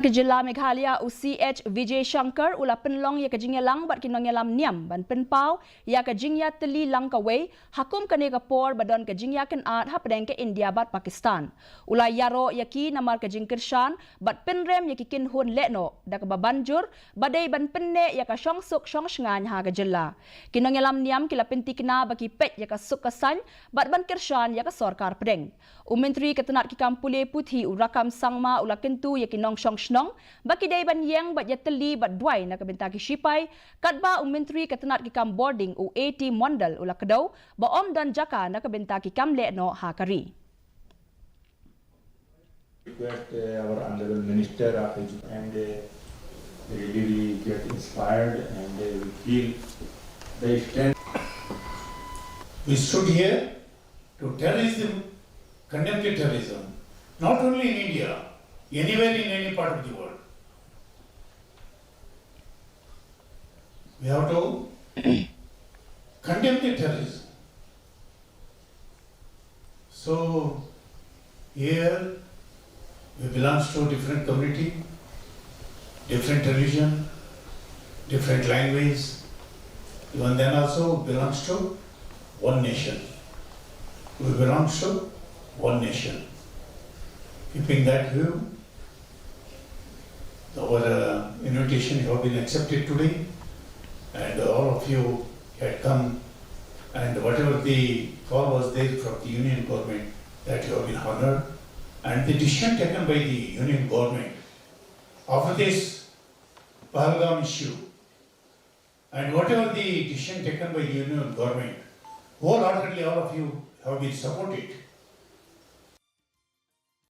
Jylla Meghalaya UCH Vijay Shankar ula Pynlong ya ke Jingialang bat Nongialam Niam ban Pynpau ya ke Jingiatylli Langkaway hakum kane kapor badon ke Jingiakan art hapdeng ke India bat Pakistan ula yaro yaki namar ke Jingkirshan bat Pynrem yaki kin hun lekno dak babanjur badai ban penne ya ka shongsuk shongsngan ha ke Jylla Nongialam Niam kila pintikna baki pet ya ka sukasan bat ban Kirshan ya ka sarkar pedeng Menteri Ketenat ki Kampule Puthi urakam sangma ula kentu yaki nong nong baki day ban yang bat yateli bat duai na kabenta ki shipai katba Menteri Ketenat ki kam boarding u 80 mondal ula kedau ba om dan jaka na kabenta ki kam le no hakari request our honorable minister and really we get inspired and we feel the extent we stood here to terrorism, condemn terrorism, not only in India, anywhere in any part of the world. We have to condemn the terrorism. So here we belong to a different community, different religion, different language. Even then also belongs to one nation. We belong to one nation. Keeping that view, our invitation have been accepted today, and all of you had come, and whatever the call was there from the union government, that you have been honored, and the decision taken by the union government after this Pahalgam issue, and whatever the decision taken by the union government, wholeheartedly all of you have been supported.